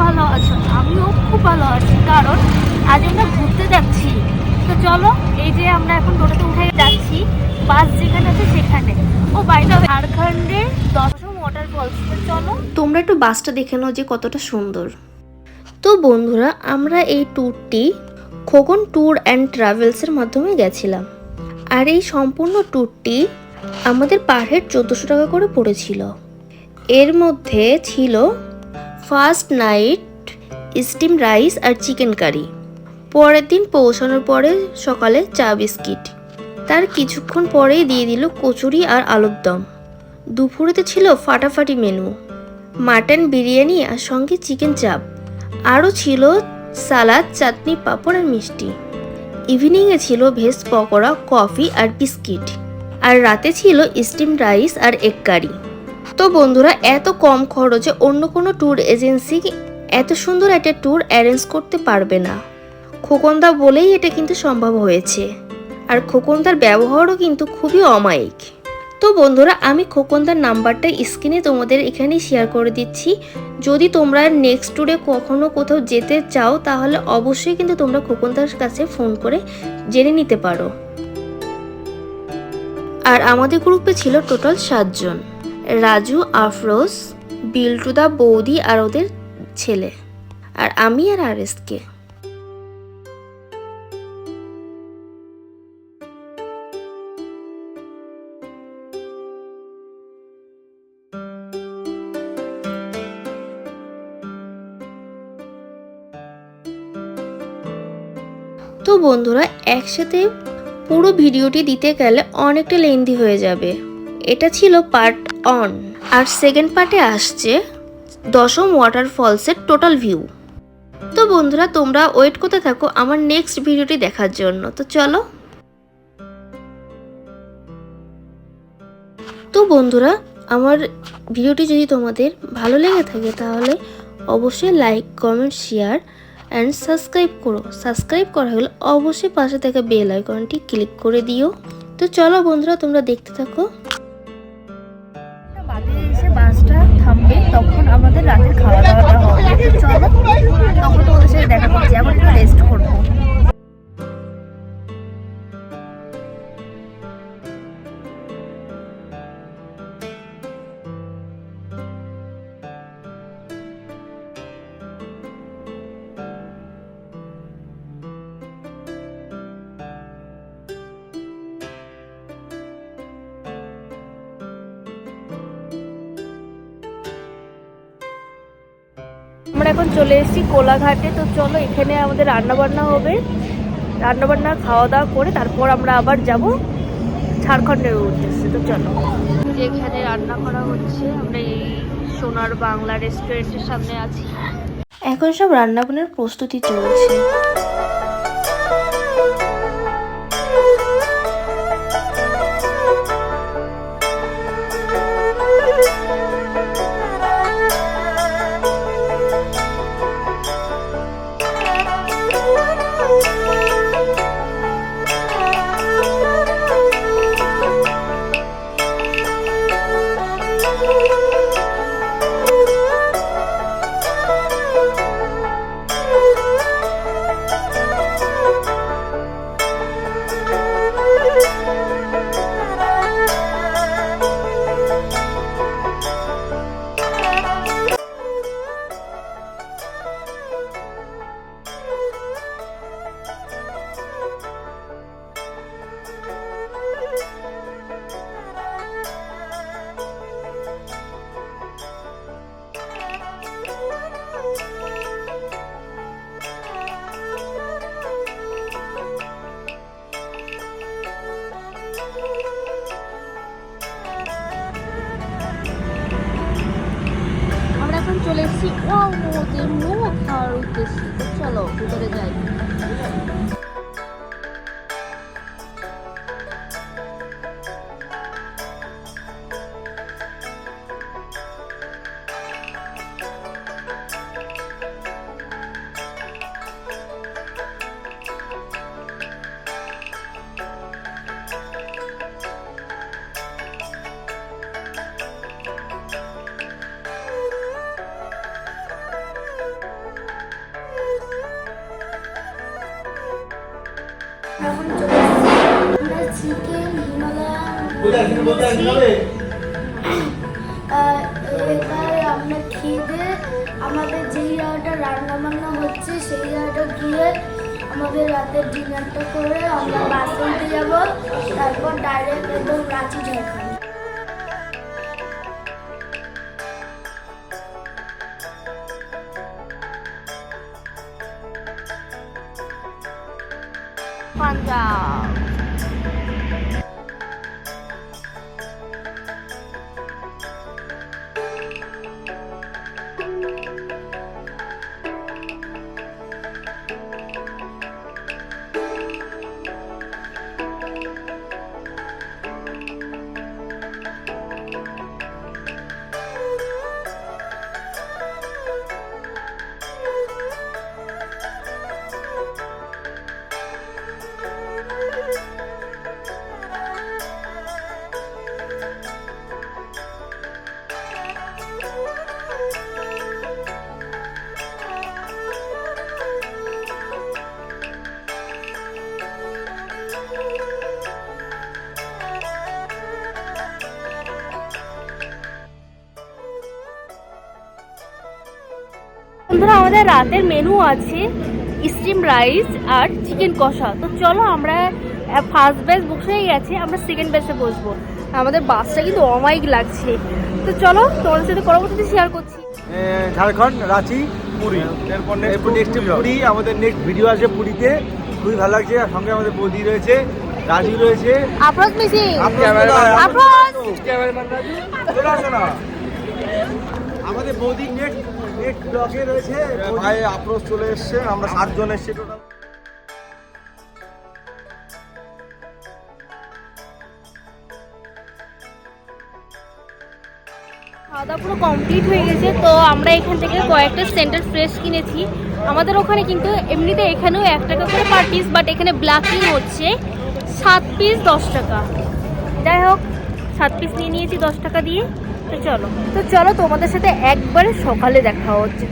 ভালো আছো? আমিও খুব ভালো আছি, কারণ আজ আমরা ঘুরতে যাচ্ছি। তো চলো, এই যে আমরা এখন টোটোতে উঠে যাচ্ছি, বাস যেখানে আছে সেখানে। ও বাই দ্য ওয়ে, ঝাড়খণ্ডের দশম ওয়াটারফলস। তো চলো তোমরা একটু বাসটা দেখে নাও যে কতটা সুন্দর। তো বন্ধুরা, আমরা এই ট্যুরটি খোকন ট্যুর অ্যান্ড ট্রাভেলসের মাধ্যমে গেছিলাম। আর এই সম্পূর্ণ ট্যুরটি আমাদের পার হেড 1400 টাকা করে পড়েছিল। এর মধ্যে ছিল ফার্স্ট নাইট স্টিম রাইস আর চিকেন কারি, পরের দিন পৌঁছানোর পরে সকালে চা বিস্কিট, তার কিছুক্ষণ পরেই দিয়ে দিল কচুরি আর আলুর দম। দুপুরেতে ছিল ফাটাফাটি মেনু, মাটন বিরিয়ানি আর সঙ্গে চিকেন চাপ, আরও ছিল সালাদ, চাটনি, পাঁপড় আর মিষ্টি। ইভিনিংয়ে ছিল ভেজ পকোড়া, কফি আর বিস্কিট, আর রাতে ছিল স্টিম রাইস আর এগ কারি। তো বন্ধুরা, এত কম খরচে অন্য কোনো ট্যুর এজেন্সি এত সুন্দর একটা ট্যুর অ্যারেঞ্জ করতে পারবে না। খোকনদা বলেই এটা কিন্তু সম্ভব হয়েছে, আর খোকনদার ব্যবহারও কিন্তু খুবই অমায়িক। তো বন্ধুরা, আমি খোকনদার নাম্বারটা স্ক্রিনে তোমাদের এখানেই শেয়ার করে দিচ্ছি। যদি তোমরা নেক্সট ট্যুরে কখনো কোথাও যেতে চাও, তাহলে অবশ্যই কিন্তু তোমরা খোকনদার কাছে ফোন করে জেনে নিতে পারো। আর আমাদের গ্রুপে ছিল টোটাল 7 জন: রাজু, আফরোজ, বিল্টুদা, বৌদি আর ওদের ছেলে, আর আমি আর আরএসকে। তো বন্ধুরা, একসাথে পুরো ভিডিওটি দিতে গেলে অনেকটা লেন্দি হয়ে যাবে। এটা ছিল পার্ট 1, আর সেকেন্ড পার্টে আসছে দশম ওয়াটারফলসের টোটাল ভিউ। তো বন্ধুরা, তোমরা ওয়েট করতে থাকো আমার নেক্সট ভিডিওটি দেখার জন্য। তো চলো। তো বন্ধুরা, আমার ভিডিওটি যদি তোমাদের ভালো লেগে থাকে, তাহলে অবশ্যই like, comment, share and subscribe করো। সাবস্ক্রাইব করা হলে অবশ্যই পাশে থাকা বেল আইকনটি ক্লিক করে দিও। তো চলো বন্ধুরা, তোমরা দেখতে থাকো। বাদে এসে বাসটা থামবে, তখন আমাদের রাতের খাওয়া দাওয়াটা হবে। তো চলো, তখন তোমাদের সাথে দেখা করছি। এখন একটু রেস্ট করবো। আমরা এখন চলে এসেছি কোলাঘাটে। তো চলো, এখানে আমাদের রান্নাবান্না হবে। রান্নাবান্না খাওয়া দাওয়া করে তারপর আমরা আবার যাব ঝাড়খণ্ডের উদ্দেশ্যে। তো চলো, যেখানে রান্না করা হচ্ছে, আমরা এই সোনার বাংলা রেস্টুরেন্টের সামনে আছি। এখন সব রান্নাবান্নার প্রস্তুতি চলছে। চলে এসেছি ওদের মোমো খাওয়ার উদ্দেশ্যে। তো চলো ভিতরে যাই। এখানে আমরা খিদে আমাদের যেই জায়গাটা রান্না বান্না হচ্ছে সেই জায়গাটা গিয়ে আমাদের রাতের ডিনারটা করে আমরা বাসে উঠে যাব, তারপর ডাইরেক্ট একদম রাঁচি ঝাড়খণ্ড। পাঞ্জাব। বন্ধুরা, আমাদের রাতের মেনু আছে স্টিম রাইস আর চিকেন কষা। তো চলো, আমরা ফার্স্ট বেস বুক হয়ে গেছে, আমরা সেকেন্ড বেসে বসবো। আমাদের বাসটা কিন্তু অমায়িক লাগছে। তো চলো, তোমাদের সাথে পরবর্তীতে শেয়ার করছি। ঝাড়খণ্ড, রাঁচি, পুরী। এরপর নেক্সট পুরী, আমাদের নেক্সট ভিডিও আসবে পুরীতে। খুবই ভালো লাগছে। আর সঙ্গে আমাদের বৌদি রয়েছে, রাজু রয়েছে। আফরোজ মিসিং, চলে আসো না। আমাদের বৌদি নেক্সট ব্লগে রয়েছে। ভাই আফরোজ চলে এসছে, আমরা 7 জন এসছি টোটাল। খাওয়া দাওয়া পুরো কমপ্লিট হয়ে গেছে। তো আমরা এখান থেকে কয়েকটা সেন্টার ফ্রেশ কিনেছি। আমাদের ওখানে কিন্তু এমনিতে এখানেও 1 টাকা করে পার পিস, বাট এখানে ব্ল্যাকিং হচ্ছে 7 পিস 10 টাকা। যাই হোক, 7 পিস নিয়ে নিয়েছি 10 টাকা দিয়ে। তো চলো তোমাদের সাথে একবারে সকালে দেখা হচ্ছে।